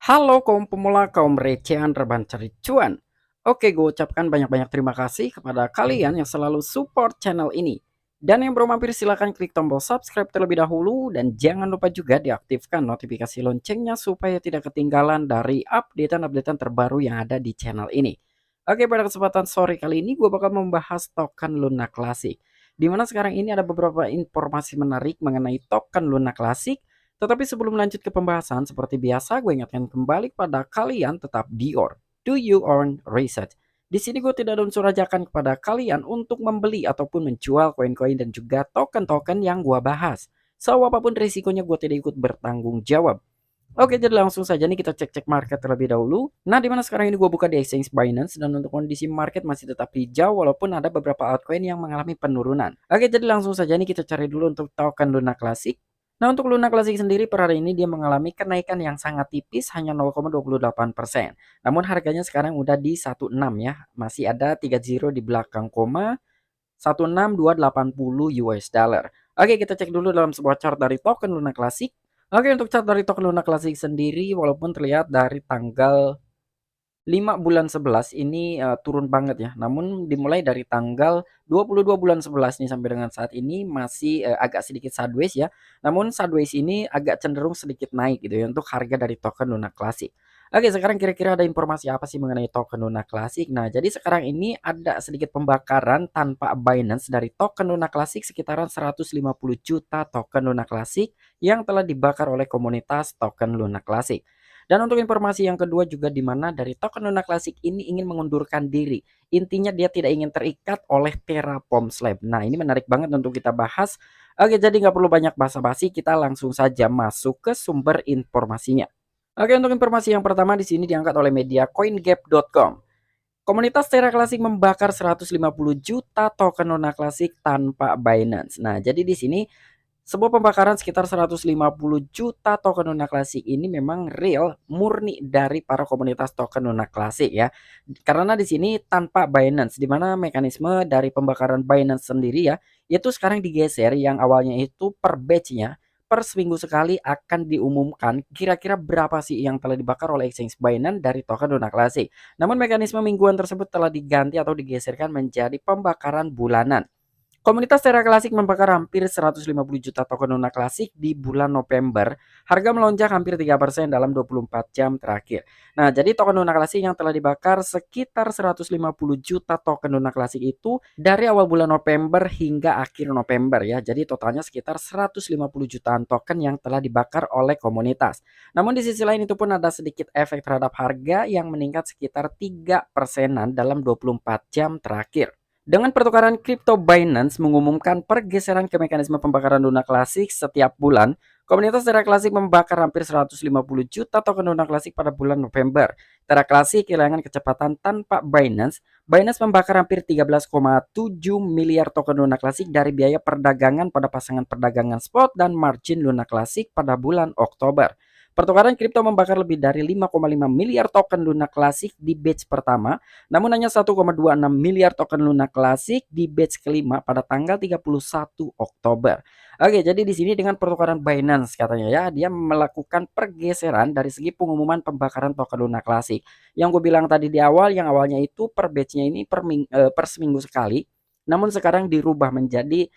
Halo kaum pemula, kaum recehan, rebahan cari cuan. Oke, gue ucapkan banyak-banyak terima kasih kepada kalian yang selalu support channel ini. Dan yang belum mampir silahkan klik tombol subscribe terlebih dahulu. Dan jangan lupa juga diaktifkan notifikasi loncengnya supaya tidak ketinggalan dari updatean-updatean terbaru yang ada di channel ini. Oke, pada kesempatan sore kali ini gue bakal membahas token Luna Classic. Dimana sekarang ini ada beberapa informasi menarik mengenai token Luna Classic. Tetapi sebelum lanjut ke pembahasan, seperti biasa gue ingatkan kembali pada kalian tetap Dior. Do you own research? Di sini gue tidak ada unsur ajakan kepada kalian untuk membeli ataupun menjual koin-koin dan juga token-token yang gue bahas. So, apapun risikonya gue tidak ikut bertanggung jawab. Oke, jadi langsung saja nih kita cek-cek market terlebih dahulu. Nah, dimana sekarang ini gue buka di exchange Binance dan untuk kondisi market masih tetap hijau walaupun ada beberapa altcoin yang mengalami penurunan. Oke, jadi langsung saja nih kita cari dulu untuk token Luna Classic. Nah, untuk Luna Classic sendiri per hari ini dia mengalami kenaikan yang sangat tipis hanya 0,28%. Namun harganya sekarang udah di 16 ya. Masih ada 3 zero di belakang koma 16280 US dollar. Oke, kita cek dulu dalam sebuah chart dari token Luna Classic. Oke, untuk chart dari token Luna Classic sendiri walaupun terlihat dari tanggal 5 bulan 11 ini turun banget ya. Namun dimulai dari tanggal 22 bulan 11 nih sampai dengan saat ini masih agak sedikit sideways ya. Namun sideways ini agak cenderung sedikit naik gitu ya untuk harga dari token Luna Classic. Oke, sekarang kira-kira ada informasi apa sih mengenai token Luna Classic? Nah, jadi sekarang ini ada sedikit pembakaran tanpa Binance dari token Luna Classic sekitaran 150 juta token Luna Classic yang telah dibakar oleh komunitas token Luna Classic. Dan untuk informasi yang kedua juga di mana dari token Luna Classic ini ingin mengundurkan diri. Intinya dia tidak ingin terikat oleh Terraform Slab. Nah, ini menarik banget untuk kita bahas. Oke, jadi nggak perlu banyak basa-basi, kita langsung saja masuk ke sumber informasinya. Oke, untuk informasi yang pertama di sini diangkat oleh media CoinGap.com. Komunitas Terra Classic membakar 150 juta token Luna Classic tanpa Binance. Nah, jadi di sini sebuah pembakaran sekitar 150 juta token Luna Classic ini memang real murni dari para komunitas token Luna Classic ya. Karena di sini tanpa Binance, di mana mekanisme dari pembakaran Binance sendiri ya, itu sekarang digeser yang awalnya itu per batchnya per seminggu sekali akan diumumkan kira-kira berapa sih yang telah dibakar oleh exchange Binance dari token Luna Classic. Namun mekanisme mingguan tersebut telah diganti atau digeserkan menjadi pembakaran bulanan. Komunitas Terra Classic membakar hampir 150 juta token Luna Classic di bulan November. Harga melonjak hampir 3% dalam 24 jam terakhir. Nah, jadi token Luna Classic yang telah dibakar sekitar 150 juta token Luna Classic itu dari awal bulan November hingga akhir November ya. Jadi totalnya sekitar 150 jutaan token yang telah dibakar oleh komunitas. Namun di sisi lain itu pun ada sedikit efek terhadap harga yang meningkat sekitar 3%-an dalam 24 jam terakhir. Dengan pertukaran kripto, Binance mengumumkan pergeseran ke mekanisme pembakaran Luna Classic setiap bulan. Komunitas Terra Classic membakar hampir 150 juta token Luna Classic pada bulan November. Terra Classic kehilangan kecepatan tanpa Binance. Binance membakar hampir 13,7 miliar token Luna Classic dari biaya perdagangan pada pasangan perdagangan spot dan margin Luna Classic pada bulan Oktober. Pertukaran kripto membakar lebih dari 5,5 miliar token Luna Classic di batch pertama, namun hanya 1,26 miliar token Luna Classic di batch kelima pada tanggal 31 Oktober. Oke, jadi di sini dengan pertukaran Binance katanya ya, dia melakukan pergeseran dari segi pengumuman pembakaran token Luna Classic. Yang gue bilang tadi di awal, yang awalnya itu per batchnya ini per seminggu sekali, namun sekarang dirubah menjadi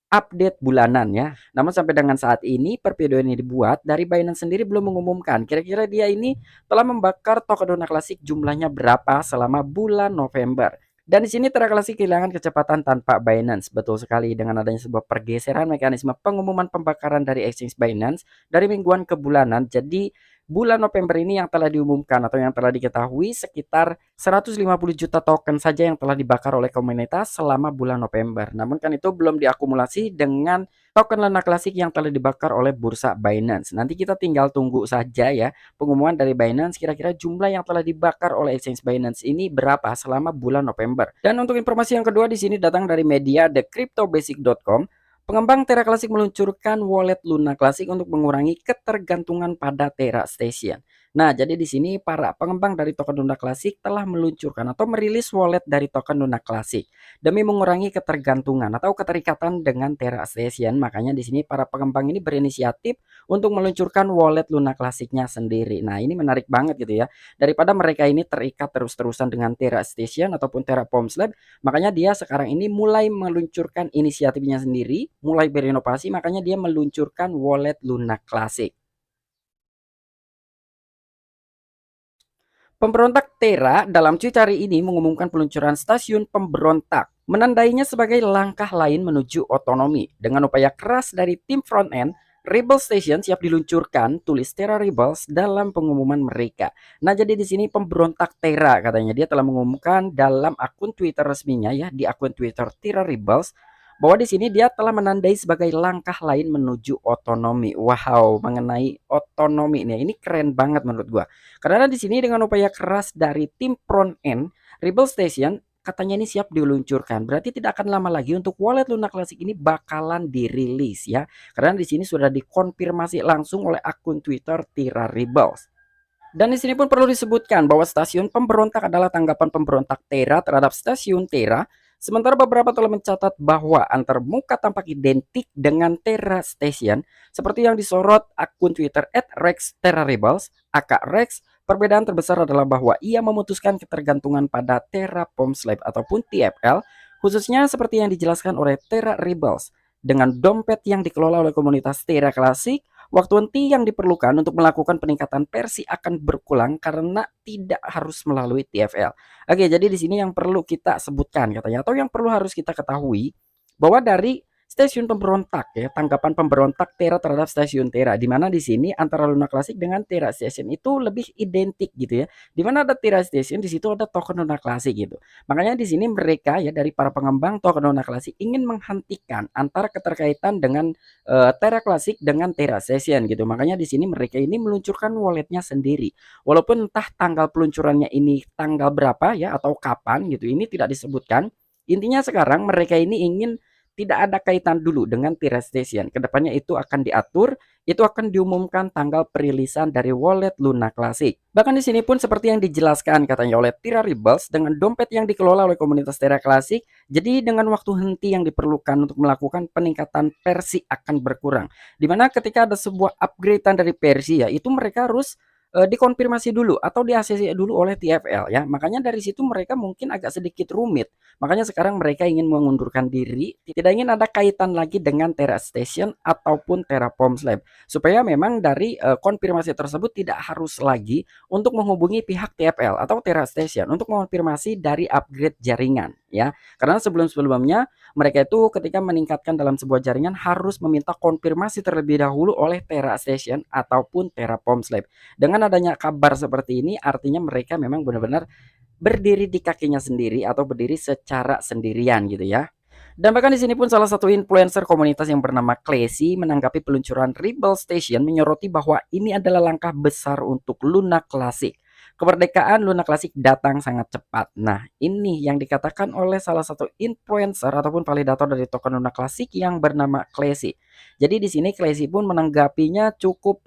update bulanan ya. Namun sampai dengan saat ini per video ini dibuat dari Binance sendiri belum mengumumkan kira-kira dia ini telah membakar token Luna Classic jumlahnya berapa selama bulan November. Dan di sini Terra Classic kehilangan kecepatan tanpa Binance. Betul sekali dengan adanya sebuah pergeseran mekanisme pengumuman pembakaran dari exchange Binance dari mingguan ke bulanan. Jadi bulan November ini yang telah diumumkan atau yang telah diketahui sekitar 150 juta token saja yang telah dibakar oleh komunitas selama bulan November. Namun kan itu belum diakumulasi dengan token Luna Classic yang telah dibakar oleh bursa Binance. Nanti kita tinggal tunggu saja ya pengumuman dari Binance kira-kira jumlah yang telah dibakar oleh exchange Binance ini berapa selama bulan November. Dan untuk informasi yang kedua di sini datang dari media thecryptobasic.com. Pengembang Terra Classic meluncurkan wallet Luna Classic untuk mengurangi ketergantungan pada Terra Station. Nah, jadi di sini para pengembang dari token Luna Classic telah meluncurkan atau merilis wallet dari token Luna Classic demi mengurangi ketergantungan atau keterikatan dengan Terra Station. Makanya di sini para pengembang ini berinisiatif untuk meluncurkan wallet Luna Classic-nya sendiri. Nah, ini menarik banget gitu ya. Daripada mereka ini terikat terus-terusan dengan Terra Station ataupun Terraform Lab, makanya dia sekarang ini mulai meluncurkan inisiatifnya sendiri, mulai berinovasi, makanya dia meluncurkan wallet Luna Classic. Pemberontak Terra dalam tweet hari ini mengumumkan peluncuran stasiun pemberontak, menandainya sebagai langkah lain menuju otonomi. Dengan upaya keras dari tim front-end, Rebel Station siap diluncurkan, tulis Terra Rebels dalam pengumuman mereka. Nah, jadi di sini pemberontak Terra katanya dia telah mengumumkan dalam akun Twitter resminya ya, di akun Twitter Terra Rebels bahwa di sini dia telah menandai sebagai langkah lain menuju otonomi. Wow, mengenai otonomi nih, ini keren banget menurut gua. Karena di sini dengan upaya keras dari tim front end, Rebel Station katanya ini siap diluncurkan. Berarti tidak akan lama lagi untuk wallet Luna Classic ini bakalan dirilis ya. Karena di sini sudah dikonfirmasi langsung oleh akun Twitter Terra Rebels. Dan di sini pun perlu disebutkan bahwa stasiun pemberontak adalah tanggapan pemberontak Terra terhadap stasiun Terra. Sementara beberapa telah mencatat bahwa antar muka tampak identik dengan Terra Station, seperti yang disorot akun Twitter @RexTerraRebels, aka Rex. Perbedaan terbesar adalah bahwa ia memutuskan ketergantungan pada Terraform Lab ataupun TFL, khususnya seperti yang dijelaskan oleh Terra Rebels, dengan dompet yang dikelola oleh komunitas Terra Classic. Waktu henti yang diperlukan untuk melakukan peningkatan versi akan berkurang karena tidak harus melalui TFL. Oke, jadi di sini yang perlu kita sebutkan katanya atau yang perlu harus kita ketahui bahwa dari stasiun pemberontak ya, tanggapan pemberontak Terra terhadap stasiun Terra, di mana di sini antara Luna Classic dengan Terra Station itu lebih identik gitu ya. Di mana ada Terra Station, di situ ada token Luna Classic gitu. Makanya di sini mereka ya dari para pengembang token Luna Classic ingin menghentikan antara keterkaitan dengan Terra Classic dengan Terra Session gitu. Makanya di sini mereka ini meluncurkan walletnya sendiri. Walaupun entah tanggal peluncurannya ini tanggal berapa ya atau kapan gitu, ini tidak disebutkan. Intinya sekarang mereka ini ingin tidak ada kaitan dulu dengan Terra Station. Kedepannya itu akan diatur, itu akan diumumkan tanggal perilisan dari wallet Luna Classic. Bahkan di sini pun seperti yang dijelaskan katanya oleh Terra Rebels dengan dompet yang dikelola oleh komunitas Terra Classic, jadi dengan waktu henti yang diperlukan untuk melakukan peningkatan versi akan berkurang. Dimana ketika ada sebuah upgradean dari versi ya, itu mereka harus dikonfirmasi dulu atau di-ACC dulu oleh TFL ya. Makanya dari situ mereka mungkin agak sedikit rumit. Makanya sekarang mereka ingin mengundurkan diri, tidak ingin ada kaitan lagi dengan Terra Station ataupun Terraform Lab. Supaya memang dari konfirmasi tersebut tidak harus lagi untuk menghubungi pihak TFL atau Terra Station untuk mengonfirmasi dari upgrade jaringan ya. Karena sebelum-sebelumnya mereka itu ketika meningkatkan dalam sebuah jaringan harus meminta konfirmasi terlebih dahulu oleh Terra Station ataupun Terraform Lab. Dengan adanya kabar seperti ini artinya mereka memang benar-benar berdiri di kakinya sendiri atau berdiri secara sendirian gitu ya. Dan bahkan di sini pun salah satu influencer komunitas yang bernama Classy menanggapi peluncuran Rebel Station menyoroti bahwa ini adalah langkah besar untuk Luna Classic. Kemerdekaan Luna Classic datang sangat cepat. Nah, ini yang dikatakan oleh salah satu influencer ataupun validator dari token Luna Classic yang bernama Classy. Jadi di sini Classy pun menanggapinya cukup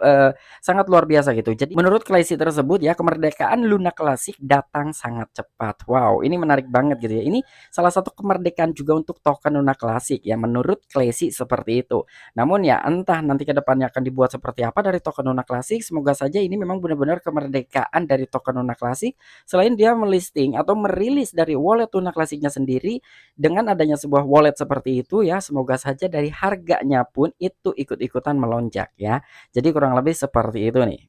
sangat luar biasa gitu. Jadi menurut Classy tersebut ya, kemerdekaan Luna Classic datang sangat cepat. Wow, ini menarik banget gitu ya. Ini salah satu kemerdekaan juga untuk token Luna Classic ya, menurut Classy seperti itu. Namun ya entah nanti ke depannya akan dibuat seperti apa dari token Luna Classic. Semoga saja ini memang benar-benar kemerdekaan dari token Luna Classic. Selain dia melisting atau merilis dari wallet Luna Classicnya sendiri dengan adanya sebuah wallet seperti itu ya, semoga saja dari harganya pun itu ikut-ikutan melonjak ya. Jadi kurang lebih seperti itu nih.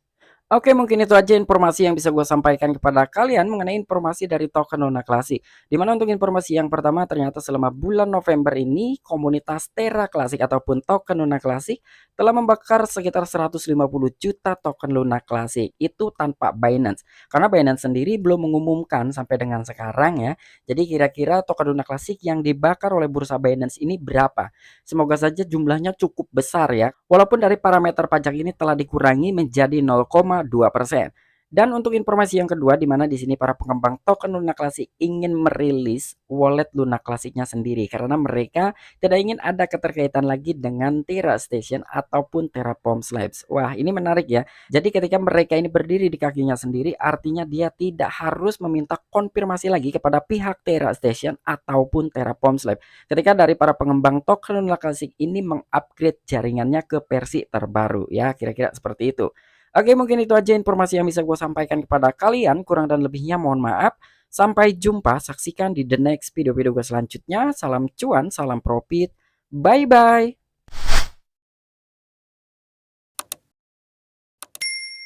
Oke, mungkin itu aja informasi yang bisa gue sampaikan kepada kalian mengenai informasi dari token Luna Classic. Dimana untuk informasi yang pertama ternyata selama bulan November ini komunitas Terra Classic ataupun token Luna Classic telah membakar sekitar 150 juta token Luna Classic. Itu tanpa Binance. Karena Binance sendiri belum mengumumkan sampai dengan sekarang ya. Jadi kira-kira token Luna Classic yang dibakar oleh bursa Binance ini berapa? Semoga saja jumlahnya cukup besar ya. Walaupun dari parameter pajak ini telah dikurangi menjadi 0,2%. Dan untuk informasi yang kedua, di mana di sini para pengembang token Luna Classic ingin merilis wallet Luna Classic-nya sendiri karena mereka tidak ingin ada keterkaitan lagi dengan Terra Station ataupun Terraform Labs. Wah, ini menarik ya. Jadi ketika mereka ini berdiri di kakinya sendiri, artinya dia tidak harus meminta konfirmasi lagi kepada pihak Terra Station ataupun Terraform Labs. Ketika dari para pengembang token Luna Classic ini mengupgrade jaringannya ke versi terbaru ya, kira-kira seperti itu. Oke, mungkin itu aja informasi yang bisa gue sampaikan kepada kalian. Kurang dan lebihnya mohon maaf. Sampai jumpa, saksikan di the next video-video gue selanjutnya. Salam cuan, salam profit. Bye-bye.